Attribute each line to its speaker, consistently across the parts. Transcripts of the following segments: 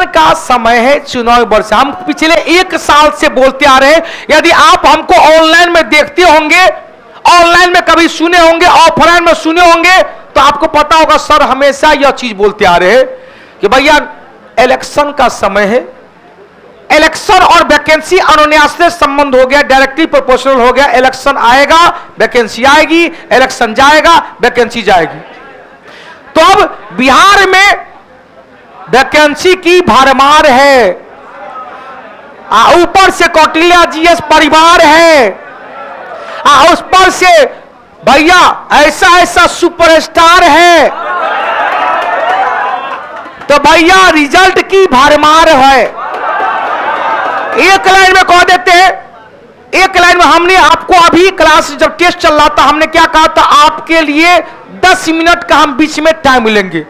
Speaker 1: का समय है, चुनाव वर्ष। हम पिछले 1 साल से बोलते आ रहे हैं, यदि आप हमको ऑनलाइन में देखते होंगे, ऑनलाइन में कभी सुने होंगे, ऑफलाइन में सुने होंगे, तो आपको पता होगा सर हमेशा यह चीज बोलते आ रहे हैं कि भैया इलेक्शन का समय है, इलेक्शन और वैकेंसी अनुन्यास से संबंध हो गया, डायरेक्टली प्रोपोर्शनल हो गया। इलेक्शन आएगा, वैकेंसी आएगी, इलेक्शन जाएगा, वैकेंसी जाएगी। तो अब बिहार में वैकेंसी की भरमार है, ऊपर से कौटिल्य जीएस परिवार है, उस पर से भैया ऐसा ऐसा सुपरस्टार है, तो भैया रिजल्ट की भरमार है। एक लाइन में कह देते हैं, एक लाइन में हमने आपको अभी क्लास जब टेस्ट चल रहा था, हमने क्या कहा था, आपके लिए 10 मिनट का हम बीच में टाइम मिलेंगे।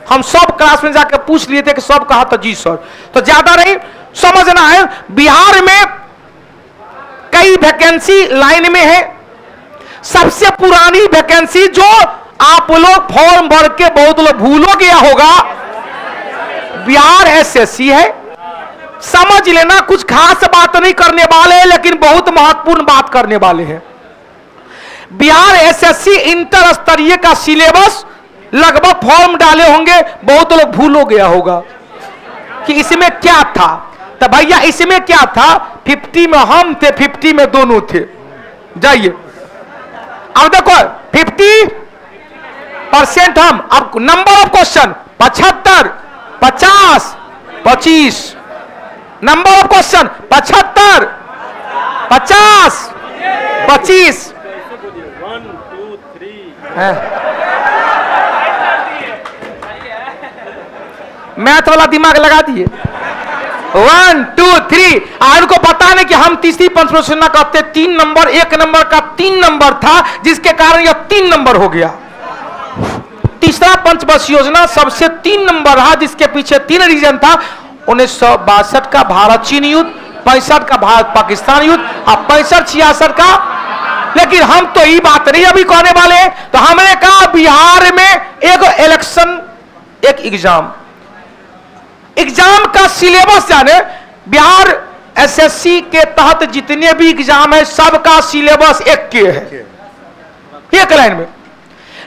Speaker 1: हम सब क्लास में जाकर पूछ लिए थे कि सब कहा था जी सर, तो ज्यादा नहीं समझना है। बिहार में कई वैकेंसी लाइन में है। सबसे पुरानी वैकेंसी जो आप लोग फॉर्म भर के बहुत लोग भूलो गया होगा, बिहार एसएससी है। समझ लेना, कुछ खास बात नहीं करने वाले हैं, लेकिन बहुत महत्वपूर्ण बात करने वाले हैं। बिहार एसएससी इंटर स्तरीय का सिलेबस लगभग फॉर्म डाले होंगे, बहुत लोग भूलो गया होगा कि इसमें क्या था। तो भैया इसमें क्या था, 50 में हम थे, 50 में दोनों थे। जाइए अब देखो 50% हम, अब number of question 75, 50, 25। Number of question 75, 50, 25।
Speaker 2: 1 2 3
Speaker 1: math वाला दिमाग लगा दिए। 1 2 3। उनको पता नहीं कि हम तीसरी पंचमोचना करते 3 नंबर, 1 नंबर का 3 नंबर था, जिसके कारण यह 3 नंबर हो गया। तीसरा पंचवर्ष योजना सबसे 3 नंबर रहा, जिसके पीछे 3 रीजन था। 1962 का भारत चीन युद्ध, 65 का भारत पाकिस्तान युद्ध, और 65-66 का। लेकिन हम तो ये बात नहीं अभी कहने वाले हैं। तो हमने कहा बिहार में एक इलेक्शन, एक एग्जाम का सिलेबस जाने। बिहार एसएससी के तहत जितने भी एग्जाम है, सबका सिलेबस एक के है। एक लाइन में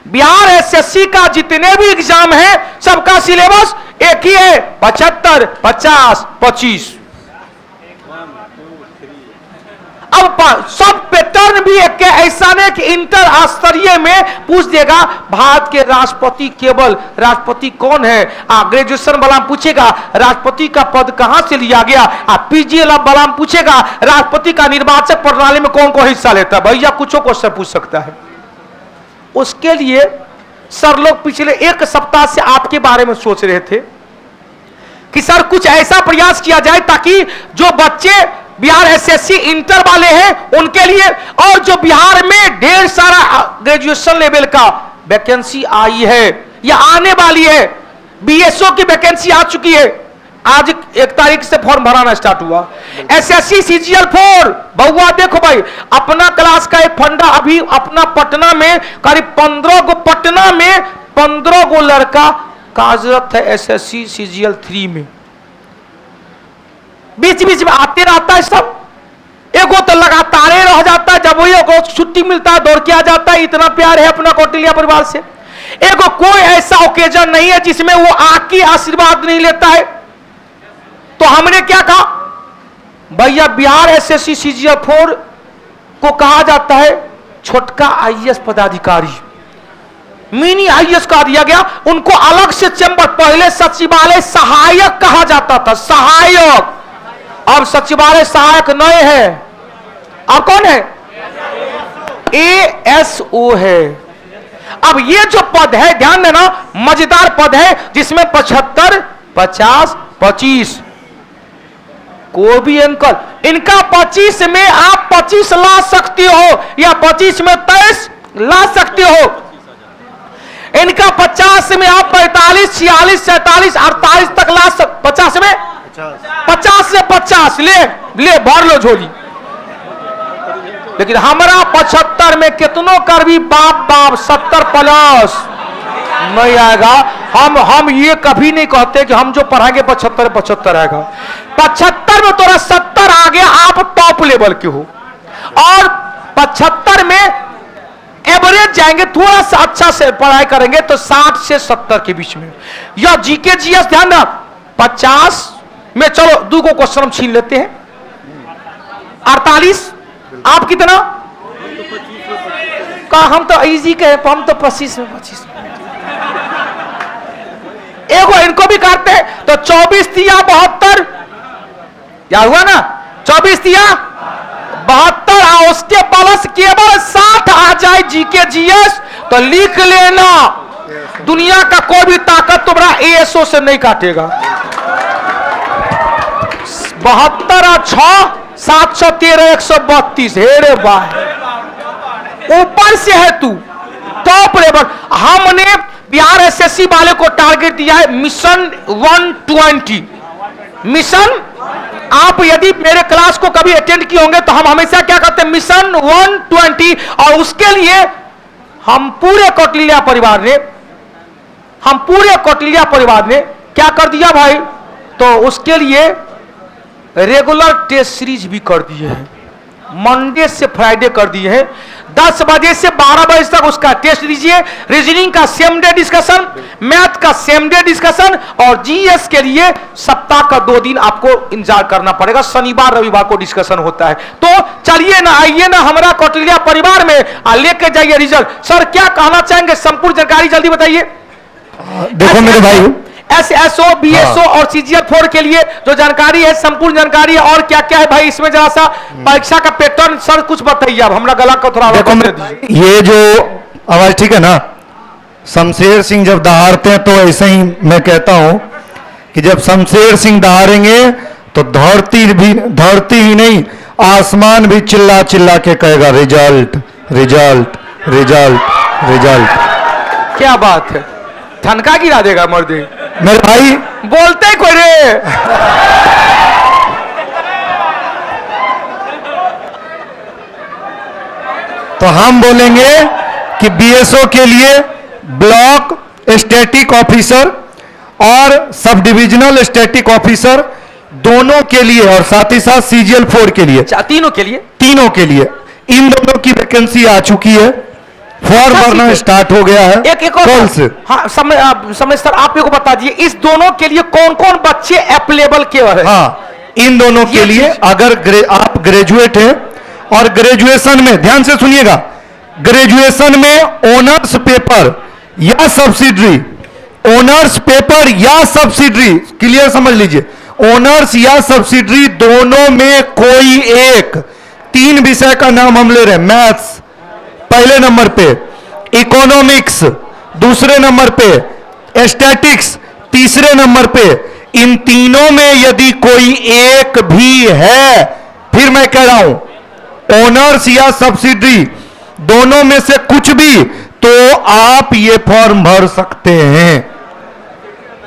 Speaker 1: बिहार एसएससी का जितने भी एग्जाम है, सबका सिलेबस एक ही है, 75, 50, 25। अब सब पैटर्न भी एक है। ऐसा नहीं कि इंटर स्तरीय में पूछ देगा भारत के राष्ट्रपति केवल राष्ट्रपति कौन है, ग्रेजुएशन वाला पूछेगा राष्ट्रपति का पद कहां से लिया गया, पीजी वाला पूछेगा राष्ट्रपति का निर्वाचक प्रणाली में कौन कौन हिस्सा लेता है। भैया कुछ क्वेश्चन पूछ सकता है। उसके लिए सर लोग पिछले 1 सप्ताह से आपके बारे में सोच रहे थे कि सर कुछ ऐसा प्रयास किया जाए ताकि जो बच्चे बिहार एसएससी इंटर वाले हैं उनके लिए, और जो बिहार में ढेर सारा ग्रेजुएशन लेवल का वैकेंसी आई है या आने वाली है, बीएसओ की वैकेंसी आ चुकी है। आज 1 तारीख से फॉर्म भराना स्टार्ट हुआ। एसएससी सीजीएल 4 बहुआ देखो भाई, अपना क्लास का एक फंडा अभी अपना पटना में करीब 15 गो, पटना में 15 गो लड़का कार्यरत है एसएससी सीजीएल 3 में। बीच बीच में आते रहता है सब, एगो तो लगातार रह जाता है, जब वही छुट्टी मिलता है दौड़ के आ जाता है। इतना प्यार है अपना कौटिल्य परिवार से। एगो कोई ऐसा ओकेजन नहीं है जिसमें वो आके आशीर्वाद नहीं लेता है। तो हमने क्या कहा, भैया बिहार एसएससी सीजीएल 4 को कहा जाता है छोटका आईएएस पदाधिकारी, मिनी आईएएस कहा दिया गया। उनको अलग से चैम्बर, पहले सचिवालय सहायक कहा जाता था, सहायक। अब सचिवालय सहायक नए हैं, अब कौन है, एएसओ है। अब ये जो पद है ध्यान देना, मजेदार पद है, जिसमें 75, 50, 25 कोई भी अंकल, इनका 25 में आप 25 ला सकते हो या 25 में 23 ला सकते हो। इनका 50 में आप 45, 46, 47, 48 तक ला सकते। 50 में 50 से 50 ले भर लो झोली। लेकिन हमारा 75 में कितनों कर भी बाप 70 प्लस नहीं आएगा। हम ये कभी नहीं कहते कि हम जो पढ़ाएंगे 75 आएगा। 75 में तोरा 70 आ गया, आप टॉप लेवल के हो। और 75 में एवरेज जाएंगे, थोड़ा सा अच्छा से पढ़ाई करेंगे तो 60 से 70 के बीच में। या जीके जीएस ध्यान ना, 50 में चलो 2 को क्वेश्चन हम छीन लेते हैं। 48, आप कितना का? हम तो इजी के, हम तो 25 में 25 एगो इनको भी काटते हैं तो 24 तिया 72, क्या हुआ ना? 24 तिया 72, उसके प्लस केवल 60 आ जाए जीके जीएस तो लिख लेना, दुनिया का कोई भी ताकत तुम्हारा एएसओ से नहीं काटेगा। 72 और 6 713 132, हेरे भाई ऊपर से है तू, टॉप लेवल। हमने बिहार एसएससी वाले को टारगेट दिया है मिशन 120 मिशन। आप यदि मेरे क्लास को कभी अटेंड किए होंगे तो हम हमेशा क्या करते हैं, मिशन 120। और उसके लिए हम पूरे कौटिल्य परिवार ने क्या कर दिया भाई, तो उसके लिए रेगुलर टेस्ट सीरीज भी कर दिए हैं, मंडे से फ्राइडे कर दिए हैं। 10 बजे से 12 बजे तक उसका टेस्ट दीजिए। रीजनिंग का सेम डे डिस्कशन, मैथ का सेम डे डिस्कशन, और जीएस के लिए सप्ताह का 2 दिन आपको इंतजार करना पड़ेगा, शनिवार रविवार को डिस्कशन होता है। तो चलिए ना, आइए ना हमारा कौटिल्य परिवार में, लेके जाइए रिजल्ट। सर क्या कहना चाहेंगे, संपूर्ण जानकारी जल्दी बताइए।
Speaker 3: देखो मेरे भाई,
Speaker 1: एसएसओ बीएसओ और सीजीएल 4 के लिए जो जानकारी है, संपूर्ण जानकारी है, और क्या क्या है भाई इसमें, जरा सा परीक्षा का पैटर्न सर कुछ बताइए। अब हमारा गला को थोड़ा
Speaker 3: देखो ये जो आवाज ठीक है ना, शमशेर सिंह जब दहाड़ते हैं तो ऐसे ही मैं कहता हूं कि जब शमशेर सिंह दहाड़ेंगे तो धरती ही नहीं, आसमान भी चिल्ला चिल्ला के कहेगा रिजल्ट रिजल्ट रिजल्ट रिजल्ट।
Speaker 1: क्या बात है, ठनका गिरा देगा मर्दे
Speaker 3: मेरे भाई,
Speaker 1: बोलते कोई रे।
Speaker 3: तो हम बोलेंगे कि बीएसओ के लिए ब्लॉक स्टैटिक ऑफिसर और सब डिविजनल स्टैटिक ऑफिसर दोनों के लिए, और साथ ही साथ सीजीएल 4 के लिए,
Speaker 1: तीनों के लिए
Speaker 3: इन दोनों की वैकेंसी आ चुकी है, फॉर्म भरना स्टार्ट हो गया है
Speaker 1: एक और
Speaker 3: कल से।
Speaker 1: हाँ, समय सर आप मेरे को बता दीजिए इस दोनों के लिए कौन कौन बच्चे अवेलेबल के है?
Speaker 3: हाँ, इन दोनों के लिए अगर आप ग्रेजुएट हैं और ग्रेजुएशन में, ध्यान से सुनिएगा, ग्रेजुएशन में ऑनर्स पेपर या सब्सिडरी, ऑनर्स पेपर या सब्सिडरी, क्लियर समझ लीजिए, ऑनर्स या सब्सिडरी दोनों में कोई एक, 3 विषय का नाम हम ले रहे हैं। मैथ्स पहले नंबर पे, इकोनॉमिक्स दूसरे नंबर पे, स्टैटिक्स तीसरे नंबर पे, इन तीनों में यदि कोई एक भी है, फिर मैं कह रहा हूं ऑनर्स या सब्सिडरी दोनों में से कुछ भी, तो आप ये फॉर्म भर सकते हैं।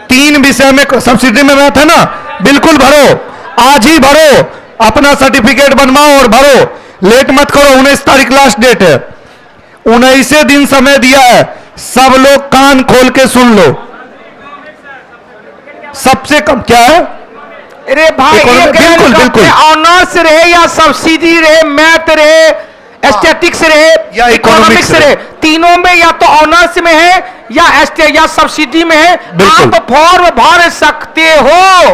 Speaker 3: 3 विषय में सब्सिडी में मैथ है ना, बिल्कुल भरो, आज ही भरो, अपना सर्टिफिकेट बनवाओ और भरो, लेट मत करो। 19 तारीख लास्ट डेट है, 19 दिन समय दिया है, सब लोग कान खोल के सुन लो। सबसे कम क्या है?
Speaker 1: अरे भाई
Speaker 3: बिल्कुल बिल्कुल,
Speaker 1: ऑनर्स रहे या सब्सिडी रहे, मैथ रहे, स्टैटिक्स रहे या इकोनॉमिक्स रहे, तीनों में या तो ऑनर्स में है या सब्सिडी में है, आप फॉर्म भर सकते हो।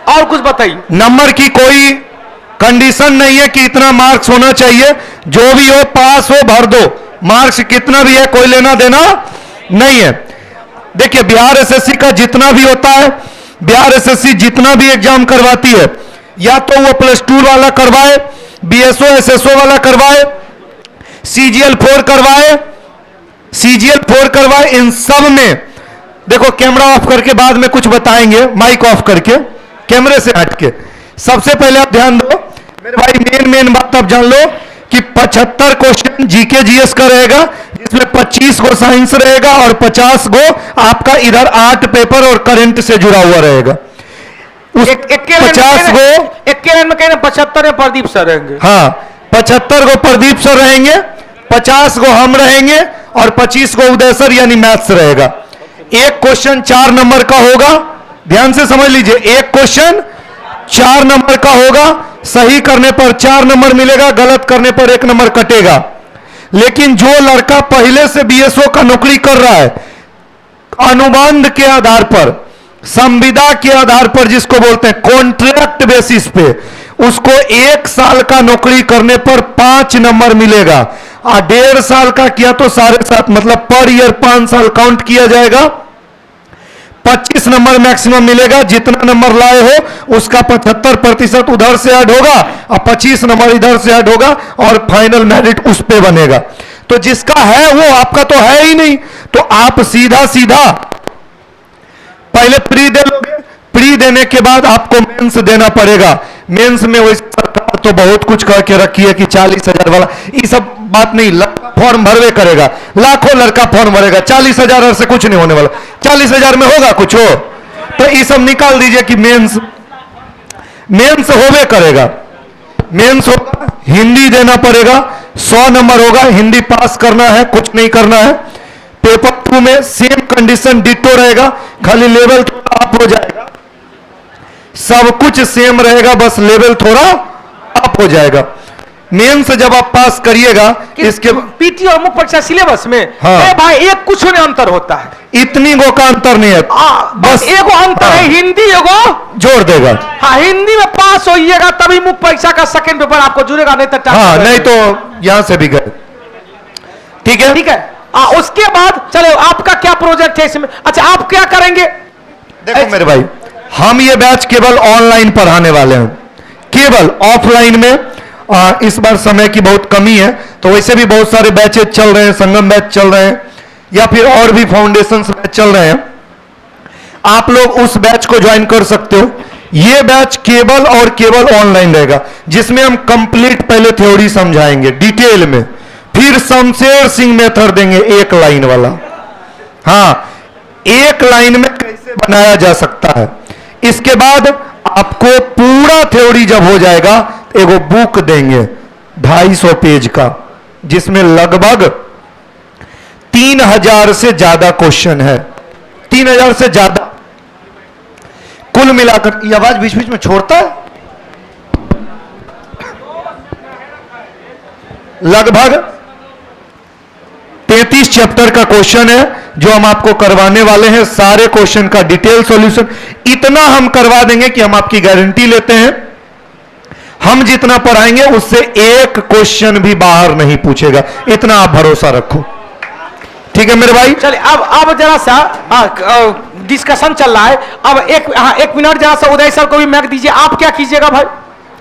Speaker 1: और कुछ बताइए।
Speaker 3: नंबर की कोई कंडीशन नहीं है कि इतना मार्क्स होना चाहिए, जो भी हो पास हो भर दो, मार्क्स कितना भी है कोई लेना देना नहीं है। देखिए बिहार एसएससी का जितना भी होता है, बिहार एसएससी जितना भी एग्जाम करवाती है, या तो वो +2 वाला करवाए, बीएसओ एसएसओ वाला करवाए, सीजीएल 4 करवाए, इन सब में देखो कैमरा ऑफ करके बाद में कुछ बताएंगे, माइक ऑफ करके कैमरे से हट के। सबसे पहले आप ध्यान दो मेरे भाई, मेन बात आप जान लो कि 75 क्वेश्चन जीके जीएस का रहेगा, जिसमें 25 को साइंस रहेगा और 50 को आपका इधर आर्ट पेपर और करंट से जुड़ा हुआ रहेगा। उस 50 को
Speaker 1: एक में कहना 75 में प्रदीप सर रहेंगे।
Speaker 3: हाँ, 75 को प्रदीप सर रहेंगे, 50 को हम रहेंगे और 25 को उदय सर यानी मैथ्स रहेगा। एक क्वेश्चन 4 नंबर का होगा, ध्यान से समझ लीजिए, एक क्वेश्चन 4 नंबर का होगा, सही करने पर 4 नंबर मिलेगा, गलत करने पर 1 नंबर कटेगा। लेकिन जो लड़का पहले से बीएसओ का नौकरी कर रहा है, अनुबंध के आधार पर, संविदा के आधार पर, जिसको बोलते हैं कॉन्ट्रैक्ट बेसिस पे, उसको 1 साल का नौकरी करने पर 5 नंबर मिलेगा। 1.5 साल का किया तो 7.5, मतलब पर ईयर 5 साल काउंट किया जाएगा, 25 नंबर मैक्सिमम मिलेगा। जितना नंबर लाए हो उसका 75% उधर से ऐड होगा और 25 नंबर इधर से ऐड होगा और फाइनल मेरिट उस पे बनेगा। तो जिसका है वो, आपका तो है ही नहीं, तो आप सीधा सीधा पहले प्री दे लोगे, प्री देने के बाद आपको मेंस देना पड़ेगा। मेंस में वैसे सरकार तो बहुत कुछ कह के रखी है कि 40,000 वाला, ये सब बात नहीं, लड़का फॉर्म भरवे करेगा, लाखों लड़का फॉर्म भरेगा, 40,000 से कुछ नहीं होने वाला। 40,000 में होगा कुछ हो, तो ये सब निकाल दीजिए कि मेंस होवे करेगा। मेंस होगा, हिंदी देना पड़ेगा, 100 नंबर होगा, हिंदी पास करना है, कुछ नहीं करना है। पेपर 2 में सेम कंडीशन डिटो रहेगा, खाली लेवल थोड़ा अप हो जाएगा, सब कुछ सेम रहेगा, बस लेवल थोड़ा अप हो जाएगा। मेंस जब आप पास करिएगा, इसके
Speaker 1: पीटी और मुख्य परीक्षा सिलेबस में
Speaker 3: हाँ।
Speaker 1: भाई एक कुछ में अंतर होता है,
Speaker 3: इतनी गो का अंतर नहीं है,
Speaker 1: बस एगो अंतर
Speaker 3: हाँ।
Speaker 1: है, हिंदी एगो
Speaker 3: जोड़ देगा।
Speaker 1: हाँ, हिंदी में पास होइएगा तभी मुख्य परीक्षा का सेकंड पेपर आपको जुड़ेगा, नहीं तो
Speaker 3: हाँ, नहीं तो यहां से भी गए। ठीक है,
Speaker 1: ठीक है। उसके बाद चलो आपका क्या प्रोजेक्ट है इसमें? अच्छा, आप क्या करेंगे?
Speaker 3: देखो मेरे भाई, हम ये बैच केवल ऑनलाइन पढ़ाने वाले हैं, केवल ऑफलाइन में इस बार समय की बहुत कमी है, तो वैसे भी बहुत सारे बैचेज चल रहे हैं, संगम बैच चल रहे हैं या फिर और भी फाउंडेशन बैच चल रहे हैं, आप लोग उस बैच को ज्वाइन कर सकते हो। ये बैच केवल और केवल ऑनलाइन रहेगा, जिसमें हम कंप्लीट पहले थ्योरी समझाएंगे डिटेल में, फिर शमशेर सिंह मेथड देंगे 1 लाइन वाला। हाँ, 1 लाइन में कैसे बनाया जा सकता है। इसके बाद आपको पूरा थ्योरी जब हो जाएगा, एगो बुक देंगे 250 पेज का, जिसमें लगभग 3000 से ज्यादा क्वेश्चन है, 3000 से ज्यादा कुल मिलाकर। ये आवाज बीच बीच में छोड़ता है, लगभग 33 चैप्टर का क्वेश्चन है जो हम आपको करवाने वाले हैं। सारे क्वेश्चन का डिटेल सॉल्यूशन इतना हम करवा देंगे कि हम आपकी गारंटी लेते हैं, हम जितना पढ़ाएंगे उससे एक क्वेश्चन भी बाहर नहीं पूछेगा, इतना आप भरोसा रखो। ठीक है मेरे भाई,
Speaker 1: चलिए अब जरा सा डिस्कशन चल रहा है। अब एक मिनट जरा सा उदय सर को भी मैक दीजिए। आप क्या कीजिएगा भाई?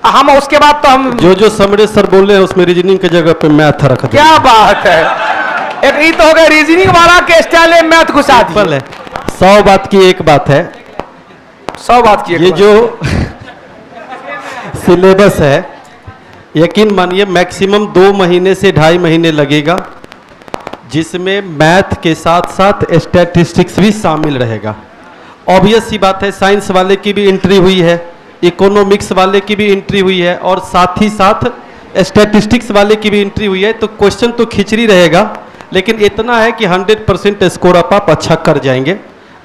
Speaker 1: हम उसके बाद तो हम
Speaker 2: जो समरेश सर बोल रहे हैं उसमें रीजनिंग की जगह पे मैथ रख दें।
Speaker 1: क्या बात है, एक ये तो हो गया रीजनिंग वाला के स्टाइल में मैथ घुसा दिया।
Speaker 2: सिंपल है, 100 बात की एक बात है।
Speaker 1: 100 बात की एक
Speaker 2: ये
Speaker 1: बात।
Speaker 2: जो सिलेबस है, यकीन मानिए मैक्सिमम 2 महीने से 2.5 महीने लगेगा, जिसमें मैथ के साथ साथ स्टैटिस्टिक्स भी शामिल रहेगा। ऑब्वियस सी बात है, साइंस वाले की भी एंट्री हुई है, इकोनॉमिक्स वाले की भी एंट्री हुई है और साथ ही साथ स्टैटिस्टिक्स वाले की भी एंट्री हुई है। तो क्वेश्चन तो खिचड़ी रहेगा, लेकिन इतना है कि 100% स्कोर आप अच्छा कर जाएंगे।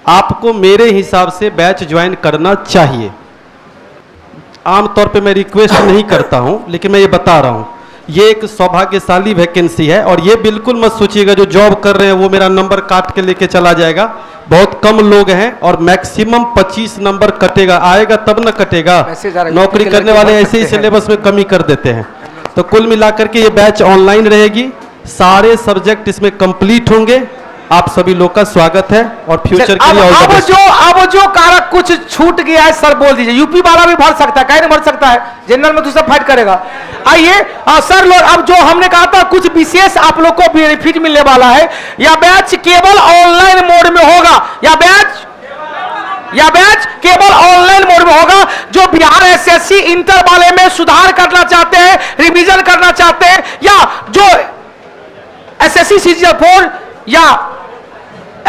Speaker 2: आपको मेरे हिसाब से बैच ज्वाइन करना चाहिए। आमतौर पे मैं रिक्वेस्ट नहीं करता हूं, लेकिन मैं ये बता रहा हूं, ये एक सौभाग्यशाली वैकेंसी है। और ये बिल्कुल मत सोचिएगा जो जॉब कर रहे हैं वो मेरा नंबर काट के लेके चला जाएगा। बहुत कम लोग हैं और मैक्सिमम 25 नंबर कटेगा, आएगा तब न कटेगा। नौकरी करने वाले ऐसे ही सिलेबस में कमी कर देते हैं। तो कुल मिलाकर के ये बैच ऑनलाइन रहेगी, सारे सब्जेक्ट इसमें कंप्लीट होंगे। आप सभी लोग का स्वागत है और फ्यूचर के लिए
Speaker 1: अब जो कारक कुछ छूट गया है सर बोल दीजिए। यूपी वाला भी भर सकता है, कहीं नहीं भर सकता है, जनरल में दूसरा फाइट करेगा। आइए सर लोग, अब जो हमने कहा था कुछ विशेष आप लोग को बेनिफिट मिलने वाला है। यह बैच केवल ऑनलाइन मोड में होगा, यह बैच केवल ऑनलाइन मोड में होगा। जो बिहार एसएससी इंटर वाले में सुधार करना चाहते हैं, रिवीजन करना चाहते हैं, या जो एसएससी सीजीएल 4 या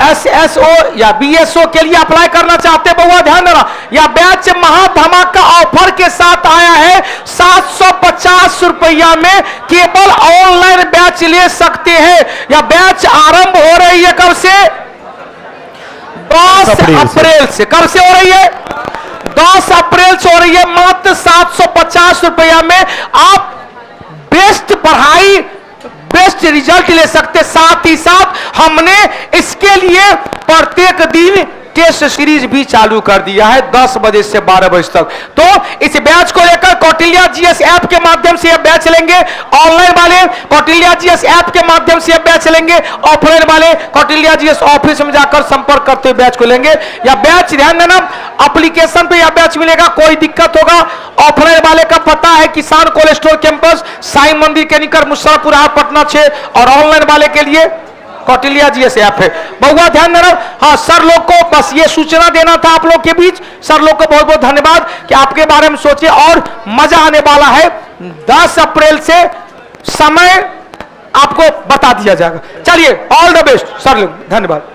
Speaker 1: एसएसओ या बीएसओ के लिए अप्लाई करना चाहते हैं, बहुत ध्यान देना। यह बैच महाधमाका ऑफर के साथ आया है। 750 रुपया में केवल ऑनलाइन बैच ले सकते हैं। यह बैच आरंभ हो रही है कब से? 10 अप्रैल से। कब से हो रही है? 10 अप्रैल से हो रही है। मात्र 750 रुपया में आप बेस्ट पढ़ाई, बेस्ट रिजल्ट ले सकते। साथ ही साथ हमने इसके लिए प्रत्येक दिन टेस्ट सीरीज भी चालू कर दिया है 10 बजे से 12 बजे तक। तो इस बैच को लेकर कौटिल्या जीएस ऐप के माध्यम से यह बैच लेंगे, ऑनलाइन वाले कौटिल्या जीएस ऐप के माध्यम से यह बैच लेंगे, ऑफलाइन वाले कौटिल्या जीएस ऑफिस में जाकर संपर्क करते हुए बैच को लेंगे। यह बैच ध्यान देना, एप्लीकेशन पे यह बैच मिलेगा, कोई दिक्कत होगा। ऑफलाइन वाले का पता है किसान कोल्ड स्टोर कैंपस, साईं मंदिर के निकट मुजफ्फरपुर पटना 6, और ऑनलाइन वाले के लिए कौटिल्या जीएस ऐप है। बहुआ ध्यान देना। हाँ, सर लोग को बस ये सूचना देना था आप लोग के बीच। सर लोग को बहुत बहुत धन्यवाद कि आपके बारे में सोचे, और मजा आने वाला है। 10 अप्रैल से समय आपको बता दिया जाएगा। चलिए, ऑल द बेस्ट सर लोग, धन्यवाद।